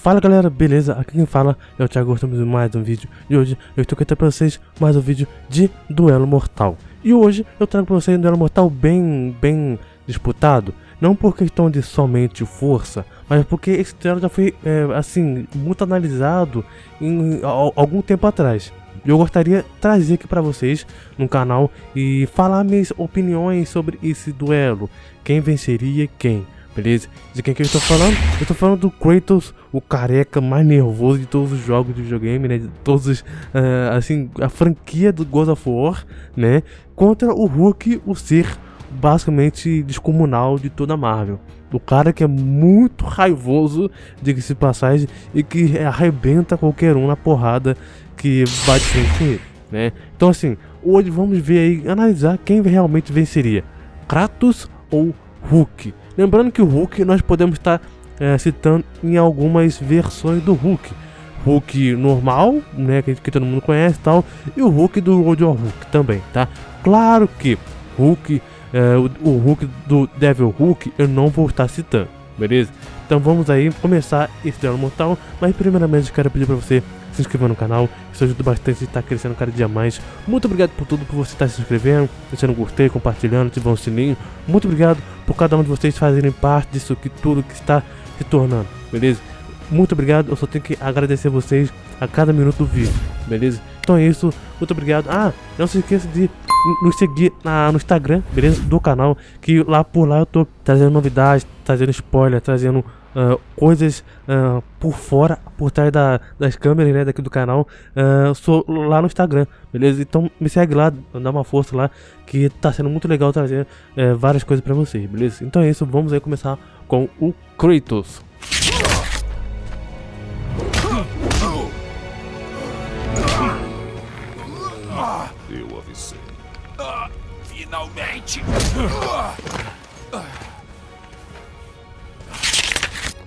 Fala galera, beleza? Aqui quem fala é o Thiago, estamos em mais um vídeo. E hoje eu estou aqui pra vocês mais um vídeo de Duelo Mortal. E hoje eu trago pra vocês um Duelo Mortal bem disputado. Não por questão de somente força, mas porque esse duelo já foi, assim, muito analisado algum tempo atrás. Eu gostaria de trazer aqui pra vocês no canal e falar minhas opiniões sobre esse duelo. Quem venceria quem, beleza? De quem que eu estou falando? Eu estou falando do Kratos, o careca mais nervoso de todos os jogos de videogame, né? De todos os, assim, a franquia do God of War, né? Contra o Hulk, o ser basicamente descomunal de toda a Marvel. O cara que é muito raivoso, diga-se de passagem, e que arrebenta qualquer um na porrada que bate frente com ele, né? Então assim, hoje vamos ver aí, analisar quem realmente venceria, Kratos ou Hulk. Lembrando que o Hulk nós podemos estar citando em algumas versões do Hulk. Hulk normal, né, que todo mundo conhece e tal, e o Hulk do World of Hulk também, tá? Claro que Hulk, o Hulk do Devil Hulk eu não vou estar citando, beleza? Então vamos aí começar esse duelo mortal, mas primeiramente quero pedir para você se inscrever no canal, isso ajuda bastante e está crescendo cada dia mais. Muito obrigado por tudo, por você estar se inscrevendo, deixando um gostei, compartilhando, ativando o sininho. Muito obrigado por cada um de vocês fazerem parte disso aqui, tudo que está se tornando, beleza? Muito obrigado, eu só tenho que agradecer vocês a cada minuto do vídeo, beleza? Então é isso, muito obrigado. Não se esqueça de nos seguir no Instagram, beleza? Do canal, que por lá eu tô trazendo novidades, trazendo spoiler, trazendo coisas por fora, por trás das câmeras, né, daqui do canal. Sou lá no Instagram, beleza? Então me segue lá, dá uma força lá, que tá sendo muito legal trazer várias coisas pra vocês, beleza? Então é isso, vamos aí começar com o Kratos. Eu avisei. Finalmente!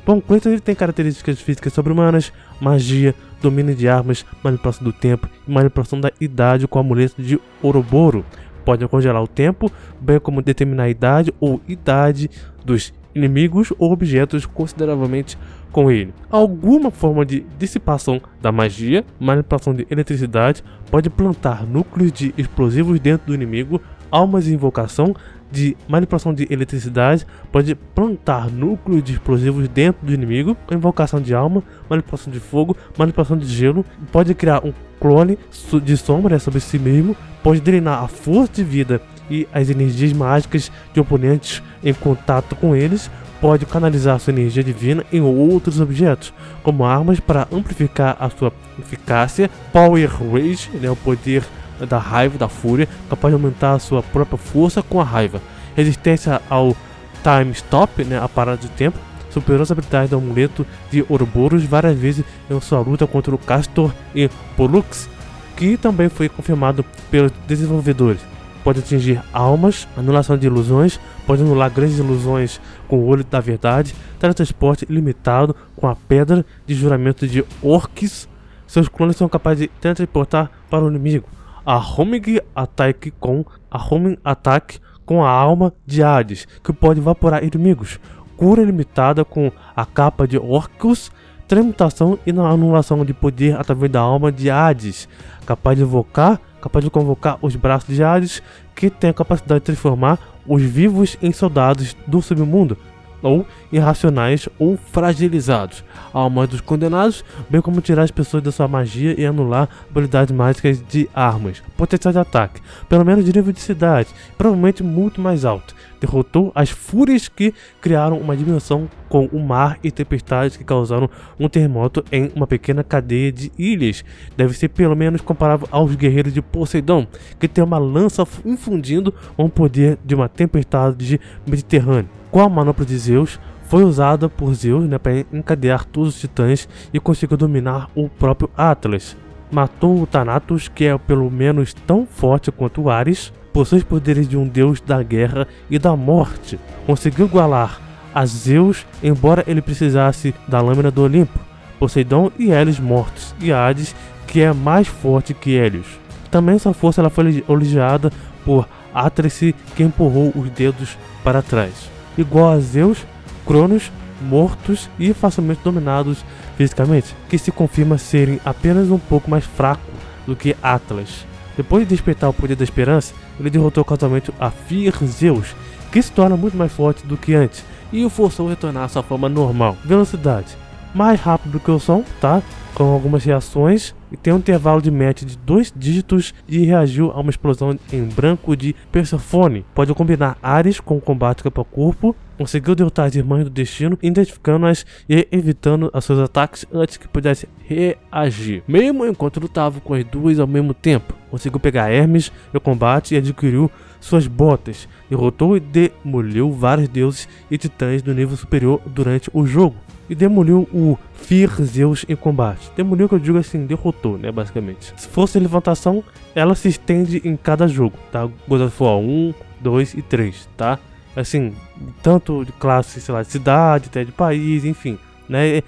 Bom, Kratos ele tem características físicas sobre-humanas, magia, domínio de armas, manipulação do tempo e manipulação da idade com o amuleto de Ouroboros. Pode congelar o tempo, bem como determinar a idade ou idade dos inimigos ou objetos consideravelmente com ele. Alguma forma de dissipação da magia, manipulação de eletricidade, pode plantar núcleos de explosivos dentro do inimigo, almas de invocação, de manipulação de eletricidade, pode plantar núcleos de explosivos dentro do inimigo, invocação de alma, manipulação de fogo, manipulação de gelo, pode criar um clone de sombra sobre si mesmo, pode drenar a força de vida e as energias mágicas de oponentes em contato com eles, pode canalizar sua energia divina em outros objetos, como armas para amplificar a sua eficácia, Power Rage, né, o poder da raiva, da fúria, capaz de aumentar a sua própria força com a raiva, resistência ao Time Stop, né, a parada de tempo, superou habilidade do amuleto de Ouroboros várias vezes em sua luta contra o Castor e Pollux, que também foi confirmado pelos desenvolvedores. Pode atingir almas, anulação de ilusões, pode anular grandes ilusões com o olho da verdade, teletransporte ilimitado com a pedra de juramento de Orcs. Seus clones são capazes de teletransportar para o inimigo. A Homing Attack com a alma de Hades, que pode evaporar inimigos. Cura ilimitada com a capa de Orcus, transmutação e anulação de poder através da alma de Hades, capaz de convocar os braços de Hades, que tem a capacidade de transformar os vivos em soldados do submundo, ou irracionais ou fragilizados, almas dos condenados, bem como tirar as pessoas da sua magia e anular habilidades mágicas de armas. Potencial de ataque, pelo menos de nível de cidade, provavelmente muito mais alto. Derrotou as fúrias que criaram uma dimensão com o mar e tempestades que causaram um terremoto em uma pequena cadeia de ilhas. Deve ser pelo menos comparável aos guerreiros de Poseidon, que tem uma lança infundindo o poder de uma tempestade mediterrânea. Com a manopla de Zeus, foi usada por Zeus, né, para encadear todos os titãs e conseguiu dominar o próprio Atlas. Matou o Thanatos, que é pelo menos tão forte quanto o Ares, possui os poderes de um deus da guerra e da morte. Conseguiu igualar a Zeus, embora ele precisasse da lâmina do Olimpo, Poseidon e Hélios mortos, e Hades, que é mais forte que Hélios. Também sua força ela foi elogiada por Atlas, que empurrou os dedos para trás. Igual a Zeus, Cronos mortos e facilmente dominados fisicamente, que se confirma serem apenas um pouco mais fraco do que Atlas. Depois de despertar o poder da esperança, ele derrotou casualmente a Fir Zeus, que se torna muito mais forte do que antes, e o forçou a retornar à sua forma normal. Velocidade: mais rápido que o som, tá? Com algumas reações, e tem um intervalo de match de 2 dígitos e reagiu a uma explosão em branco de Persephone. Pode combinar Ares com combate corpo a corpo, conseguiu derrotar as irmãs do destino, identificando-as e evitando os seus ataques antes que pudesse reagir. Mesmo enquanto lutava com as duas ao mesmo tempo, conseguiu pegar Hermes no combate e adquiriu suas botas, derrotou e demoliu vários deuses e titãs do nível superior durante o jogo. E demoliu o Fir Zeus em combate. Demoliu, que eu digo assim, derrotou, né, basicamente. Se fosse levantação, ela se estende em cada jogo, tá? God of War 1, 2 e 3, tá? Assim, tanto de classe, sei lá, de cidade, até de país, enfim, né?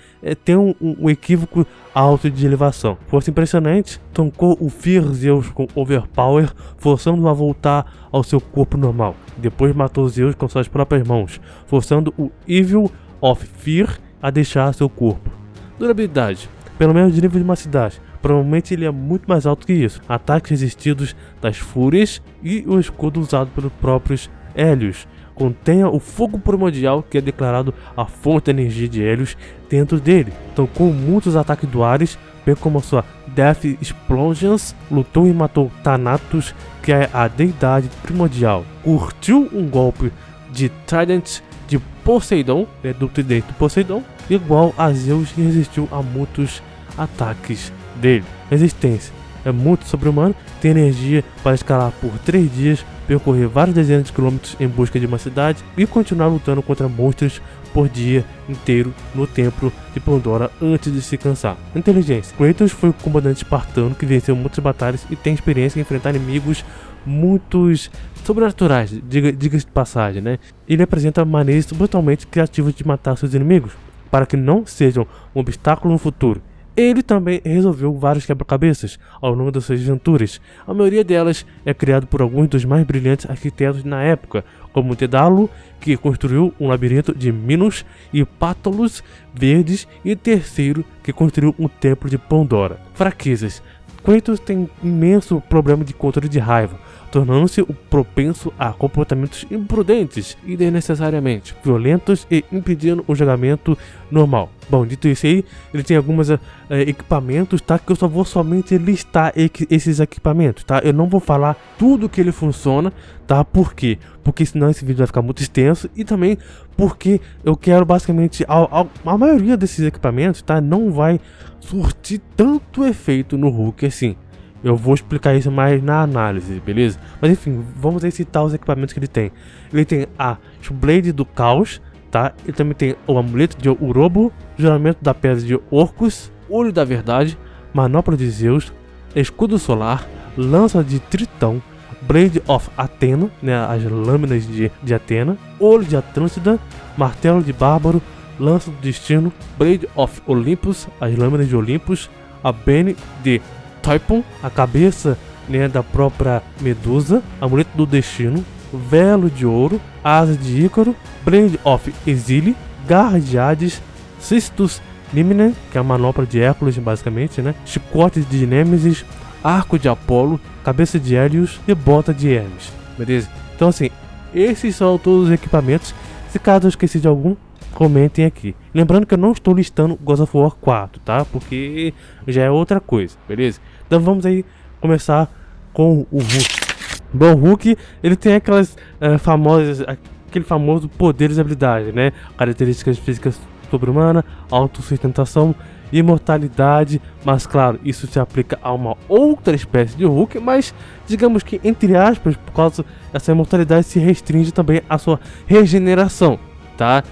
Tem um equívoco alto de elevação. Força impressionante, tancou o Fir Zeus com Overpower, forçando-o a voltar ao seu corpo normal. Depois matou Zeus com suas próprias mãos, forçando o Evil of Fear a deixar seu corpo. Durabilidade: pelo menos de nível de uma cidade. Provavelmente ele é muito mais alto que isso. Ataques resistidos das fúrias e o escudo usado pelos próprios Hélios. Contenha o fogo primordial, que é declarado a fonte de energia de Hélios dentro dele. Tancou muitos ataques do Ares, bem como a sua Death Explosions. Lutou e matou Thanatos, que é a deidade primordial. Curtiu um golpe de Trident de Poseidon, do tridente do Poseidon, igual a Zeus, e resistiu a muitos ataques dele. Resistência: é muito sobre-humano, tem energia para escalar por 3 dias, percorrer vários dezenas de quilômetros em busca de uma cidade e continuar lutando contra monstros por dia inteiro no templo de Pandora antes de se cansar. Inteligência: Kratos foi um comandante espartano que venceu muitas batalhas e tem experiência em enfrentar inimigos muitos sobrenaturais, diga-se de passagem, né? Ele apresenta maneiras brutalmente criativas de matar seus inimigos, para que não sejam um obstáculo no futuro. Ele também resolveu vários quebra-cabeças ao longo das suas aventuras. A maioria delas é criado por alguns dos mais brilhantes arquitetos na época, como Dédalo, que construiu um labirinto de Minos e Pátalos verdes, e terceiro, que construiu um templo de Pandora. Fraquezas: Kratos tem imenso problema de controle de raiva, tornando-se propenso a comportamentos imprudentes e desnecessariamente violentos e impedindo o julgamento normal. Bom, dito isso aí, ele tem alguns equipamentos, tá? Que eu só vou somente listar esses equipamentos, tá? Eu não vou falar tudo que ele funciona, tá? Por quê? Porque senão esse vídeo vai ficar muito extenso, e também porque eu quero basicamente a maioria desses equipamentos, tá? Não vai surtir tanto efeito no Hulk assim. Eu vou explicar isso mais na análise, beleza? Mas enfim, vamos aí citar os equipamentos que ele tem. Ele tem a Blade do Caos, tá? Ele também tem o Amuleto de Urobo, Juramento da Pedra de Orcus, Olho da Verdade, Manopla de Zeus, Escudo Solar, Lança de Tritão, Blade of Athena, né? As lâminas de Atena, Olho de Atlântida, Martelo de Bárbaro, Lança do Destino, Blade of Olympus, as lâminas de Olympus, a Bane de Typhon, a cabeça, né, da própria Medusa, Amuleto do Destino, Velo de Ouro, Asa de Ícaro, Blade of Exile, Garra de Hades, Cistus Limine, que é a manopla de Hércules basicamente, né, Chicote de Nêmesis, Arco de Apolo, Cabeça de Hélios e Bota de Hermes, beleza? Então assim, esses são todos os equipamentos. Se caso eu esqueci de algum, comentem aqui. Lembrando que eu não estou listando God of War 4, tá? Porque já é outra coisa, beleza? Então vamos aí começar com o Hulk. Bom, o Hulk, ele tem aquelas aquele famoso poderes e habilidades, né? Características físicas sobre-humana, autossustentação, imortalidade, mas claro, isso se aplica a uma outra espécie de Hulk, mas digamos que, entre aspas, por causa dessa imortalidade, se restringe também a sua regeneração, tá?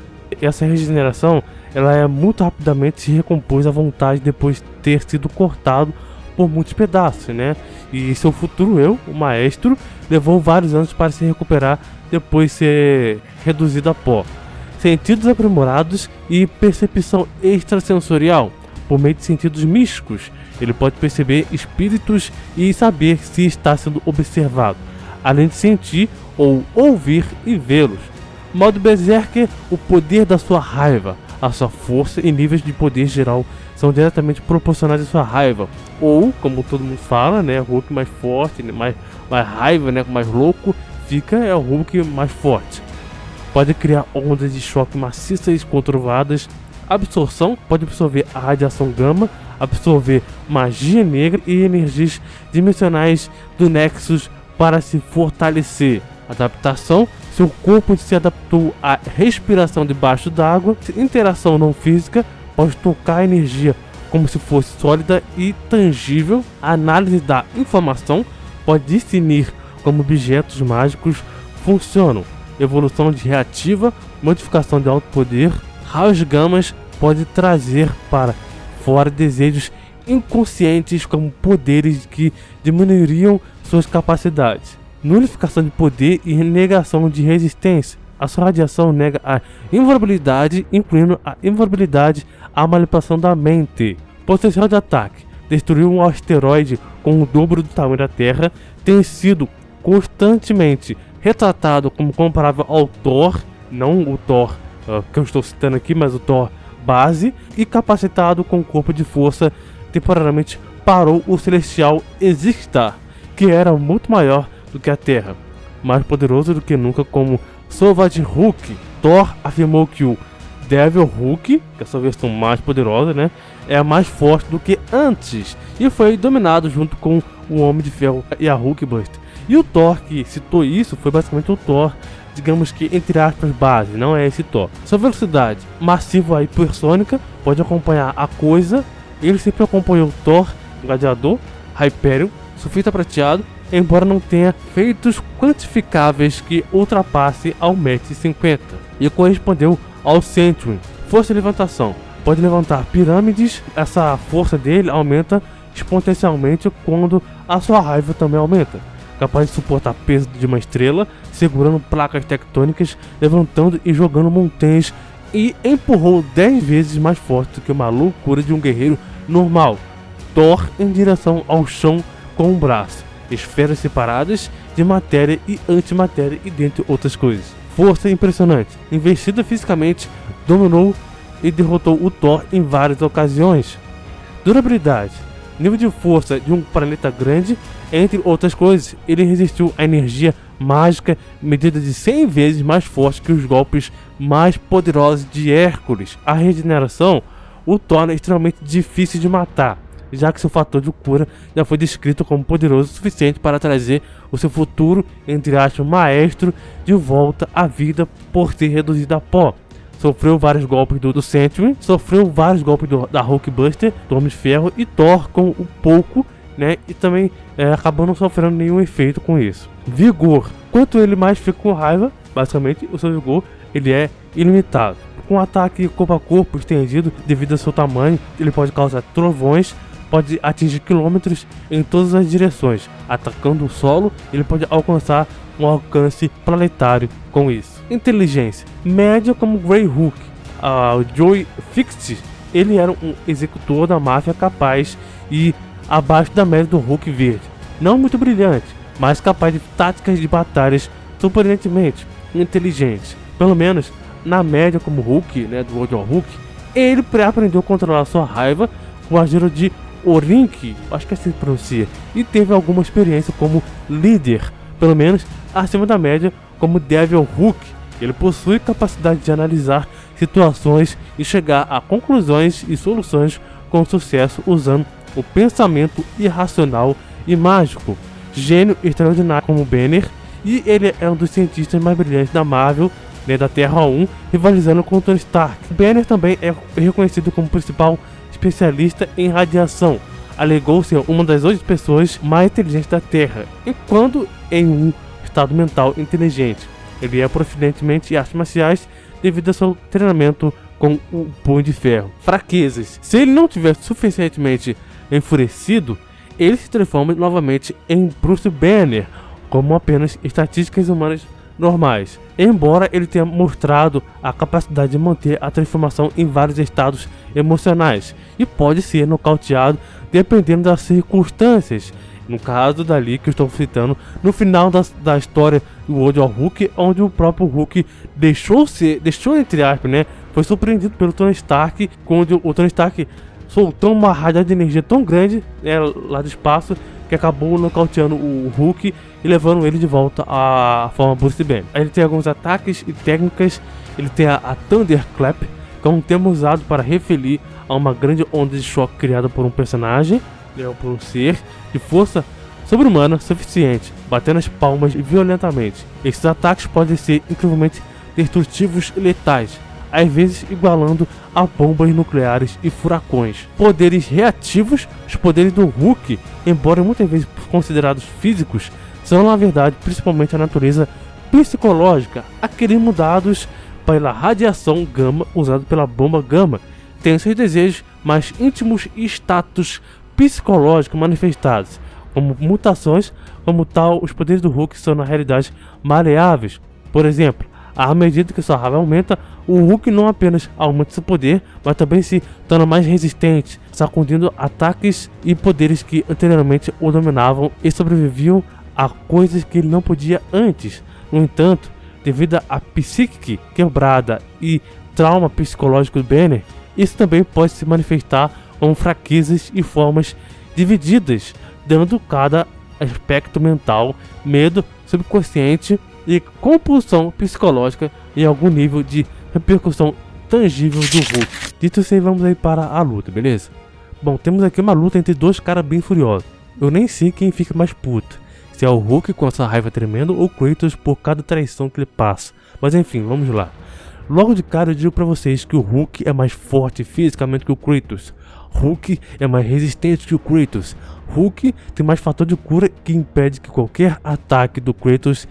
Essa regeneração, ela é muito rapidamente se recompôs à vontade depois de ter sido cortado por muitos pedaços, né? E seu futuro eu, o maestro, levou vários anos para se recuperar depois de ser reduzido a pó. Sentidos aprimorados e percepção extrasensorial. Por meio de sentidos místicos, ele pode perceber espíritos e saber se está sendo observado, além de sentir ou ouvir e vê-los. Modo Berserker, o poder da sua raiva. a sua força e níveis de poder geral são diretamente proporcionais à sua raiva. Ou, como todo mundo fala, né, Hulk mais forte, né, mais raiva, né, mais louco, fica o Hulk mais forte. Pode criar ondas de choque maciças conturbadas. Absorção, pode absorver a radiação gama, absorver magia negra e energias dimensionais do Nexus para se fortalecer. Adaptação, seu corpo se adaptou à respiração debaixo d'água. Interação não física, pode tocar a energia como se fosse sólida e tangível. A análise da informação, pode discernir como objetos mágicos funcionam. Evolução de reativa, modificação de alto poder. Raios gamas pode trazer para fora desejos inconscientes como poderes que diminuiriam suas capacidades. Nulificação de poder e negação de resistência. A sua radiação nega a invulnerabilidade, incluindo a invulnerabilidade à manipulação da mente. Potencial de ataque. Destruir um asteroide com o dobro do tamanho da Terra tem sido constantemente retratado como comparável ao Thor, não o Thor que eu estou citando aqui, mas o Thor base, e capacitado com corpo de força, temporariamente parou o Celestial Existar, que era muito maior do que a Terra, mais poderoso do que nunca como Savage Hulk. Thor afirmou que o Devil Hulk, que é a sua versão mais poderosa, né, é mais forte do que antes, e foi dominado junto com o Homem de Ferro e a Hulkbuster. E o Thor que citou isso foi basicamente o Thor, digamos que entre aspas base, não é esse Thor. Sua velocidade massiva e hipersônica pode acompanhar a coisa. Ele sempre acompanhou o Thor, o Gladiador, Hyperion, Surfista Prateado, embora não tenha feitos quantificáveis que ultrapassem ao 1,50 m, e correspondeu ao Century. Força de levantação, pode levantar pirâmides. Essa força dele aumenta exponencialmente quando a sua raiva também aumenta. Capaz de suportar peso de uma estrela, segurando placas tectônicas, levantando e jogando montanhas, e empurrou 10 vezes mais forte do que uma loucura de um guerreiro normal. Thor em direção ao chão com um braço, esferas separadas de matéria e antimatéria e dentre outras coisas. Força impressionante, investida fisicamente, dominou e derrotou o Thor em várias ocasiões. Durabilidade, nível de força de um planeta grande, entre outras coisas. Ele resistiu à energia mágica medida de 100 vezes mais forte que os golpes mais poderosos de Hércules. A regeneração o torna extremamente difícil de matar, já que seu fator de cura já foi descrito como poderoso o suficiente para trazer o seu futuro, entre aspas, maestro de volta à vida por ser reduzido a pó. Sofreu vários golpes do Century, sofreu vários golpes da Hulkbuster, do Homem de Ferro e Thor com um pouco, né? E também acabou não sofrendo nenhum efeito com isso. Vigor. Quanto ele mais fica com raiva, basicamente o seu vigor ele é ilimitado. Com um ataque corpo a corpo estendido devido ao seu tamanho, ele pode causar trovões, pode atingir quilômetros em todas as direções. Atacando o solo, ele pode alcançar um alcance planetário com isso. Inteligência média como Grey Hulk. O Joey Fixit, ele era um executor da máfia capaz e abaixo da média do Hulk verde. Não muito brilhante, mas capaz de táticas de batalhas surpreendentemente inteligentes. Pelo menos na média como Hulk, né, do World of Hulk, ele aprendeu a controlar sua raiva com a ajuda de Orink, acho que assim se pronuncia, e teve alguma experiência como líder, pelo menos acima da média como Devil Hulk. Ele possui capacidade de analisar situações e chegar a conclusões e soluções com sucesso usando o pensamento irracional e mágico. Gênio extraordinário como Banner, e ele é um dos cientistas mais brilhantes da Marvel, né, da Terra 1, rivalizando com Tony Stark. Banner também é reconhecido como principal especialista em radiação. Alegou ser uma das 8 pessoas mais inteligentes da Terra, enquanto em um estado mental inteligente. Ele é proficientemente em artes marciais devido ao seu treinamento com o Punho de Ferro. Fraquezas. Se ele não tiver suficientemente enfurecido, ele se transforma novamente em Bruce Banner, como apenas estatísticas humanas normais. Embora ele tenha mostrado a capacidade de manter a transformação em vários estados emocionais, e pode ser nocauteado dependendo das circunstâncias. No caso dali que eu estou citando, no final da história do World of Hulk, onde o próprio Hulk deixou entre aspas, né, foi surpreendido pelo Tony Stark quando o Tony Stark soltou uma rajada de energia tão grande, lá do espaço, que acabou nocauteando o Hulk e levando ele de volta à forma Bruce Banner. Ele tem alguns ataques e técnicas. Ele tem a Thunderclap, que é um termo usado para referir a uma grande onda de choque criada por um personagem, ou por um ser de força sobre-humana suficiente, batendo as palmas violentamente. Esses ataques podem ser incrivelmente destrutivos e letais, às vezes igualando a bombas nucleares e furacões. Poderes reativos. Os poderes do Hulk, embora muitas vezes considerados físicos, são na verdade principalmente a natureza psicológica, aqueles mudados pela radiação gama usada pela bomba gama. Tem seus desejos mais íntimos e status psicológicos manifestados, como mutações. Como tal, os poderes do Hulk são na realidade maleáveis. Por exemplo, à medida que sua raiva aumenta, o Hulk não apenas aumenta seu poder, mas também se torna mais resistente, sacudindo ataques e poderes que anteriormente o dominavam e sobreviviam a coisas que ele não podia antes. No entanto, devido à psique quebrada e trauma psicológico do Banner, isso também pode se manifestar como fraquezas e formas divididas, dando cada aspecto mental, medo, subconsciente e compulsão psicológica em algum nível de repercussão tangível do Hulk. Dito isso aí, vamos aí para a luta, beleza? Bom, temos aqui uma luta entre dois caras bem furiosos. Eu nem sei quem fica mais puto, se é o Hulk com essa raiva tremenda ou Kratos por cada traição que ele passa. Mas enfim, vamos lá. Logo de cara eu digo pra vocês que o Hulk é mais forte fisicamente que o Kratos. Hulk é mais resistente que o Kratos. Hulk tem mais fator de cura que impede que qualquer ataque do Kratos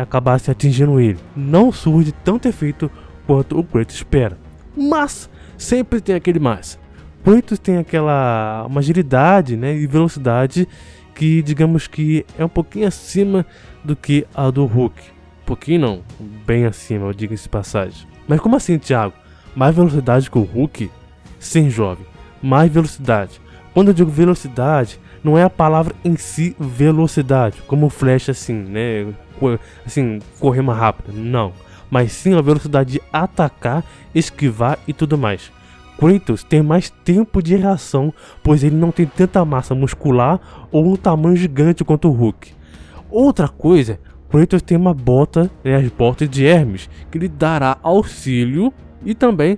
acabasse atingindo ele. Não surge tanto efeito quanto o Kratos espera. Mas sempre tem aquele mais. Kratos tem uma agilidade e velocidade que digamos que é um pouquinho acima do que a do Hulk. Pouquinho não, bem acima, eu digo essa passagem. Mas como assim, Thiago? Mais velocidade que o Hulk? Sim, jovem, mais velocidade. Quando eu digo velocidade, não é a palavra em si velocidade, como flecha assim, assim, correr mais rápido, não. Mas sim a velocidade de atacar, esquivar e tudo mais. Kratos tem mais tempo de reação, pois ele não tem tanta massa muscular ou um tamanho gigante quanto o Hulk. Outra coisa, Kratos tem uma bota, as botas de Hermes, que lhe dará auxílio e também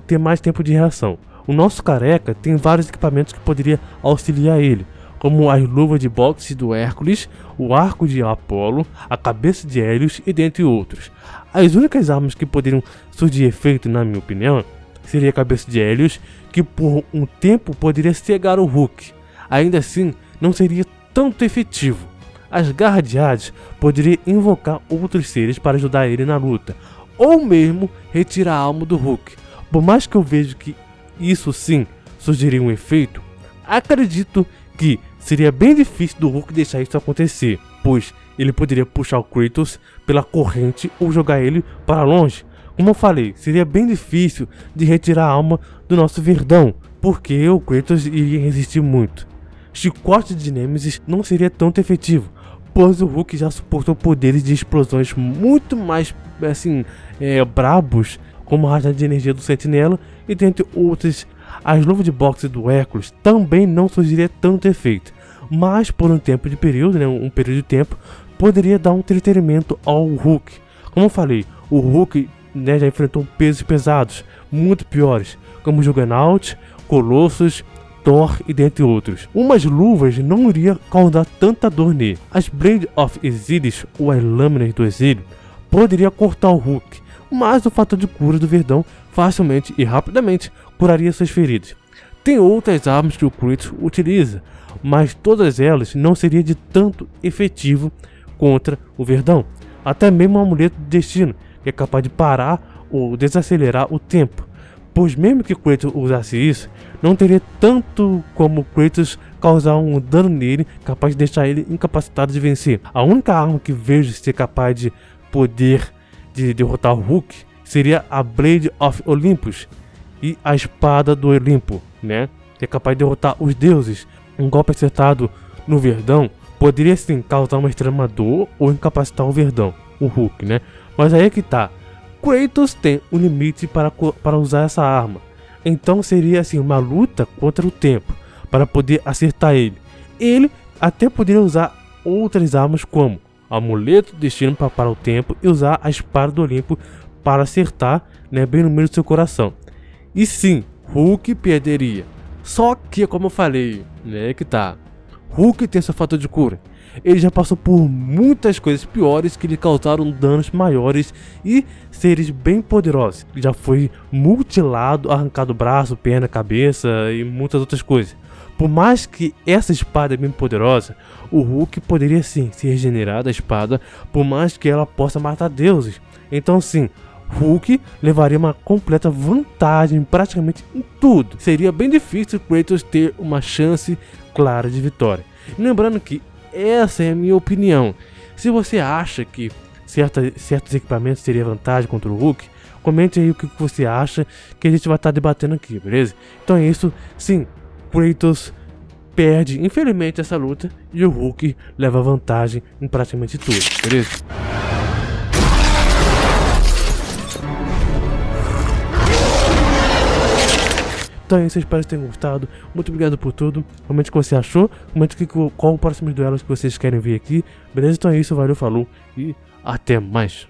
ter mais tempo de reação. O nosso careca tem vários equipamentos que poderia auxiliar ele, como as luvas de boxe do Hércules, o arco de Apolo, a cabeça de Hélios e dentre outros. As únicas armas que poderiam surgir efeito, na minha opinião, seria a cabeça de Hélios, que por um tempo poderia cegar o Hulk. Ainda assim, não seria tanto efetivo. As garras de Hades poderia invocar outros seres para ajudar ele na luta, ou mesmo retirar a alma do Hulk. Por mais que eu veja que isso sim surgiria um efeito, acredito que seria bem difícil do Hulk deixar isso acontecer, pois ele poderia puxar o Kratos pela corrente ou jogar ele para longe. Como eu falei, seria bem difícil de retirar a alma do nosso Verdão, porque o Kratos iria resistir muito. Chicote de Nêmesis não seria tanto efetivo, pois o Hulk já suportou poderes de explosões muito mais brabos, como a rajada de energia do Sentinela e dentre outros. As luvas de boxe do Hércules também não surgiria tanto efeito, mas por um período de tempo, poderia dar um entretenimento ao Hulk. Como eu falei, o Hulk já enfrentou pesos pesados, muito piores, como Juggernaut, Colossus, Thor e dentre outros. Umas luvas não iria causar tanta dor nele. As Blade of Exílios, ou as lâminas do exílio, poderia cortar o Hulk, mas o fator de cura do Verdão facilmente e rapidamente curaria suas feridas. Tem outras armas que o Kratos utiliza, mas todas elas não seriam de tanto efetivo contra o Verdão. Até mesmo o amuleto do destino, que é capaz de parar ou desacelerar o tempo, pois mesmo que Kratos usasse isso, não teria tanto como Kratos causar um dano nele capaz de deixar ele incapacitado de vencer. A única arma que vejo ser capaz de poder de derrotar o Hulk seria a Blade of Olympus e a Espada do Olimpo, que é capaz de derrotar os deuses. Um golpe acertado no Verdão poderia sim causar uma extrema dor ou incapacitar o Verdão, o Hulk, Mas aí é que tá. Kratos tem um limite para usar essa arma. Então seria assim uma luta contra o tempo, para poder acertar ele. Ele até poderia usar outras armas como o amuleto do destino para parar o tempo e usar a espada do Olimpo para acertar, né, bem no meio do seu coração. E sim, Hulk perderia. Só que, como eu falei, né, que tá, Hulk tem seu fator de cura. Ele já passou por muitas coisas piores que lhe causaram danos maiores e seres bem poderosos. Ele já foi mutilado, arrancado braço, perna, cabeça e muitas outras coisas. Por mais que essa espada é bem poderosa, o Hulk poderia sim se regenerar da espada, por mais que ela possa matar deuses. Então sim, Hulk levaria uma completa vantagem praticamente em tudo. Seria bem difícil Kratos ter uma chance clara de vitória. E lembrando que essa é a minha opinião. Se você acha que certos equipamentos teriam vantagem contra o Hulk, comente aí o que você acha, que a gente vai estar debatendo aqui, beleza? Então é isso, sim, Kratos perde infelizmente essa luta e o Hulk leva vantagem em praticamente tudo, beleza? Então é isso, espero que tenham gostado. Muito obrigado por tudo. Comente o que você achou. Comente qual o próximo duelo que vocês querem ver aqui. Beleza? Então é isso, valeu, falou e até mais.